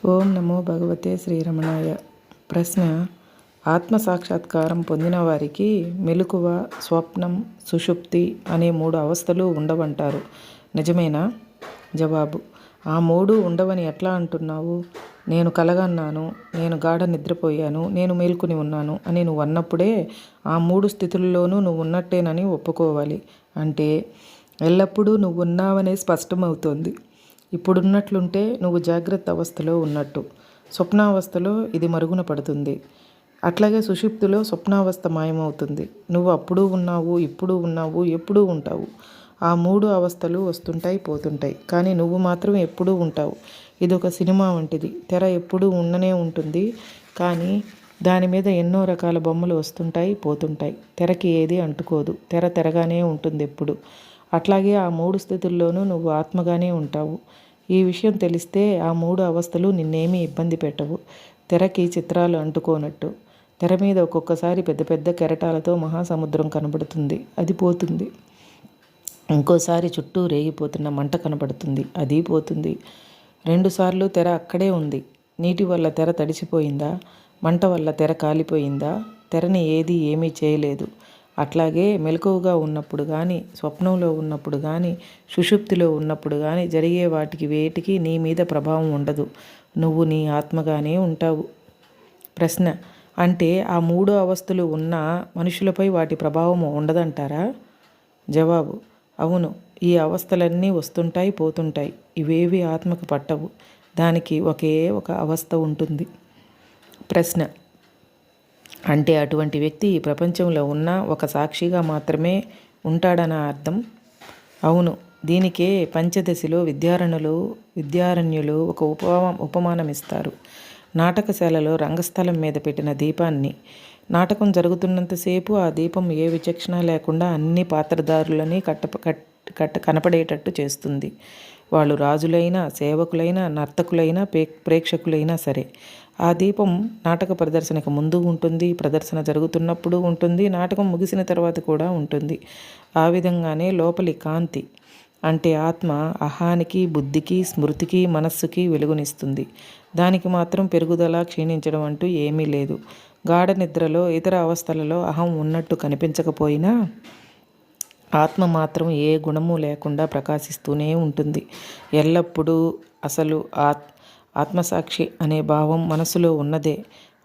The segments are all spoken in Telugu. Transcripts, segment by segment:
ఓం నమో భగవతే శ్రీరమణాయ. ప్రశ్న: ఆత్మసాక్షాత్కారం పొందిన వారికి మెలకువ, స్వప్నం, సుషుప్తి అనే 3 అవస్థలు ఉండవంటారు, నిజమేనా? జవాబు: ఆ 3 ఉండవని ఎట్లా అంటున్నావు? నేను కలగన్నాను, నేను గాఢ నిద్రపోయాను, నేను మేల్కొని ఉన్నాను అని నువ్వు అన్నప్పుడే ఆ 3 స్థితుల్లోనూ నువ్వు ఉన్నట్టేనని ఒప్పుకోవాలి. అంటే ఎల్లప్పుడూ నువ్వు ఉన్నావనే స్పష్టమవుతోంది. ఇప్పుడున్నట్లుంటే నువ్వు జాగ్రత్త అవస్థలో ఉన్నట్టు, స్వప్నావస్థలో ఇది మరుగున పడుతుంది. అట్లాగే సుషుప్తిలో స్వప్నావస్థ మాయమవుతుంది. నువ్వు అప్పుడు ఉన్నావు, ఇప్పుడు ఉన్నావు, ఎప్పుడూ ఉంటావు. ఆ 3 అవస్థలు వస్తుంటాయి, పోతుంటాయి, కానీ నువ్వు మాత్రం ఎప్పుడూ ఉంటావు. ఇదొక సినిమా వంటిది. తెర ఎప్పుడూ ఉండనే ఉంటుంది, కానీ దాని మీద ఎన్నో రకాల బొమ్మలు వస్తుంటాయి, పోతుంటాయి. తెరకి ఏది అంటుకోదు. తెర తెరగానే ఉంటుంది ఎప్పుడు. అట్లాగే ఆ 3 స్థితుల్లోనూ నువ్వు ఆత్మగానే ఉంటావు. ఈ విషయం తెలిస్తే ఆ 3 అవస్థలు నిన్నేమీ ఇబ్బంది పెట్టవు. తెరకి చిత్రాలు అంటుకోనట్టు. తెర మీద ఒక్కొక్కసారి పెద్ద పెద్ద కెరటాలతో మహాసముద్రం కనబడుతుంది, అది పోతుంది. ఇంకోసారి చుట్టూ రేగిపోతున్న మంట కనబడుతుంది, అది పోతుంది. 2 సార్లు తెర అక్కడే ఉంది. నీటి వల్ల తెర తడిసిపోయిందా? మంట వల్ల తెర కాలిపోయిందా? తెరని ఏమీ చేయలేదు. అట్లాగే మెలకువగా ఉన్నప్పుడు కానీ, స్వప్నంలో ఉన్నప్పుడు కానీ, సుషుప్తిలో ఉన్నప్పుడు కానీ జరిగే వాటికి వేటికి నీ మీద ప్రభావం ఉండదు. నువ్వు నీ ఆత్మగానే ఉంటావు. ప్రశ్న: అంటే ఆ 3 అవస్థలు ఉన్న మనుషులపై వాటి ప్రభావం ఉండదంటారా? జవాబు: అవును. ఈ అవస్థలన్నీ వస్తుంటాయి, పోతుంటాయి. ఇవేవి ఆత్మకు పట్టవు. దానికి ఒకే ఒక అవస్థ ఉంటుంది. ప్రశ్న: అంటే అటువంటి వ్యక్తి ఈ ప్రపంచంలో ఉన్న ఒక సాక్షిగా మాత్రమే ఉంటాడన్న అర్థం? అవును. దీనికే పంచదశిలో విద్యారణ్యులు ఒక ఉపమానం ఇస్తారు. నాటకశాలలో రంగస్థలం మీద పెట్టిన దీపాన్ని నాటకం జరుగుతున్నంతసేపు ఆ దీపం ఏ విచక్షణ లేకుండా అన్ని పాత్రధారులని కనపడేటట్టు చేస్తుంది. వాళ్ళు రాజులైనా, సేవకులైనా, నర్తకులైనా, ప్రేక్షకులైనా సరే. ఆ దీపం నాటక ప్రదర్శనకు ముందు ఉంటుంది, ప్రదర్శన జరుగుతున్నప్పుడు ఉంటుంది, నాటకం ముగిసిన తర్వాత కూడా ఉంటుంది. ఆ విధంగానే లోపలి కాంతి అంటే ఆత్మ అహానికి, బుద్ధికి, స్మృతికి, మనస్సుకి వెలుగునిస్తుంది. దానికి మాత్రం పెరుగుదల, క్షీణించడం అంటూ ఏమీ లేదు. గాఢ నిద్రలో, ఇతర అవస్థలలో అహం ఉన్నట్టు కనిపించకపోయినా ఆత్మ మాత్రం ఏ గుణము లేకుండా ప్రకాశిస్తూనే ఉంటుంది ఎల్లప్పుడూ. అసలు ఆత్మసాక్షి అనే భావం మనసులో ఉన్నదే.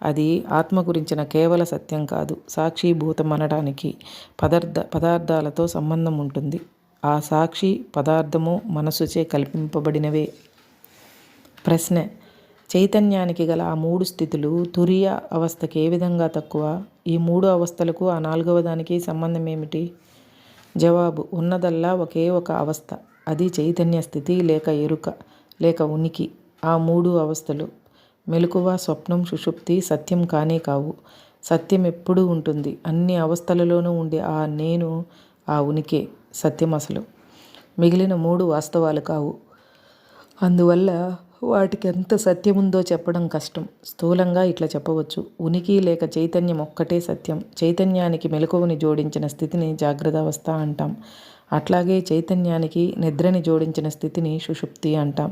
అది ఆత్మ గురించిన కేవల సత్యం కాదు, సాక్షిభూతం అనడానికి పదార్థాలతో సంబంధం ఉంటుంది. ఆ సాక్షి పదార్థము మనసుచే కల్పింపబడినవే. ప్రశ్న: చైతన్యానికి గల ఆ 3 స్థితులు తురియ అవస్థకి ఏ విధంగా తక్కువ? ఈ 3 అవస్థలకు ఆ 4వ దానికి సంబంధం ఏమిటి? జవాబు: ఉన్నదల్లా ఒకే ఒక అవస్థ. అది చైతన్య స్థితి, లేక ఎరుక, లేక ఉనికి. ఆ 3 అవస్థలు మెలకువ, స్వప్నం, సుషుప్తి సత్యం కానే కావు. సత్యం ఎప్పుడూ ఉంటుంది. అన్ని అవస్థలలోనూ ఉండే ఆ నేను, ఆ ఉనికే సత్యం అసలు. మిగిలిన 3 వాస్తవాలు కావు. అందువల్ల వాటికి ఎంత సత్యముందో చెప్పడం కష్టం. స్థూలంగా ఇట్లా చెప్పవచ్చు: ఉనికి లేక చైతన్యం ఒక్కటే సత్యం. చైతన్యానికి మెలకువని జోడించిన స్థితిని జాగ్రత్తావస్థ అంటాం. అట్లాగే చైతన్యానికి నిద్రని జోడించిన స్థితిని సుషుప్తి అంటాం.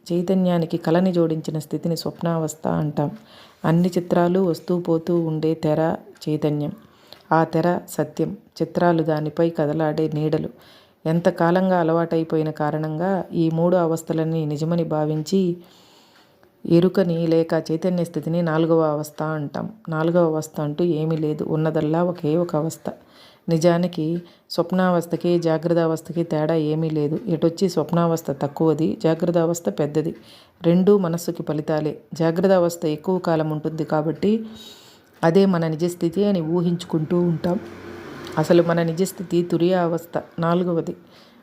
చైతన్యానికి కళని జోడించిన స్థితిని స్వప్నావస్థ అంటాం. అన్ని చిత్రాలు వస్తూ పోతూ ఉండే తెర చైతన్యం. ఆ తెర సత్యం. చిత్రాలు దానిపై కదలాడే నీడలు. ఎంతకాలంగా అలవాటైపోయిన కారణంగా ఈ 3 అవస్థలని నిజమని భావించి ఎరుకని లేక చైతన్య స్థితిని 4వ అవస్థ అంటాం. 4వ అవస్థ అంటూ ఏమీ లేదు. ఉన్నదల్లా ఒకే ఒక అవస్థ. నిజానికి స్వప్నావస్థకి, జాగ్రత్తావస్థకి తేడా ఏమీ లేదు. ఎటొచ్చి స్వప్నావస్థ తక్కువది, జాగ్రత్తావస్థ పెద్దది. 2 మనస్సుకి ఫలితాలే. జాగ్రత్తావస్థ ఎక్కువ కాలం ఉంటుంది కాబట్టి అదే మన నిజస్థితి అని ఊహించుకుంటూ ఉంటాం. అసలు మన నిజస్థితి తురియ అవస్థ, 4వది.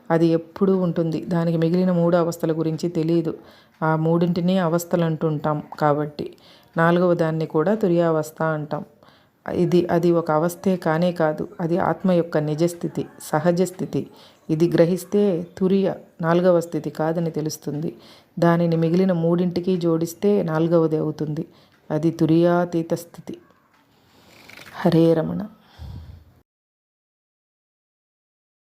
అది ఎప్పుడూ ఉంటుంది. దానికి మిగిలిన 3 అవస్థల గురించి తెలియదు. ఆ 3ంటిని అవస్థలు అంటుంటాం కాబట్టి 4వ దాన్ని కూడా తురియావస్థ అంటాం. అది ఒక అవస్థే కానే కాదు. అది ఆత్మ యొక్క నిజస్థితి, సహజ స్థితి. ఇది గ్రహిస్తే తురియ 4వ స్థితి కాదని తెలుస్తుంది. దానిని మిగిలిన 3ంటికి జోడిస్తే 4వది అవుతుంది. అది తురియాతీత స్థితి. హరే రమణ.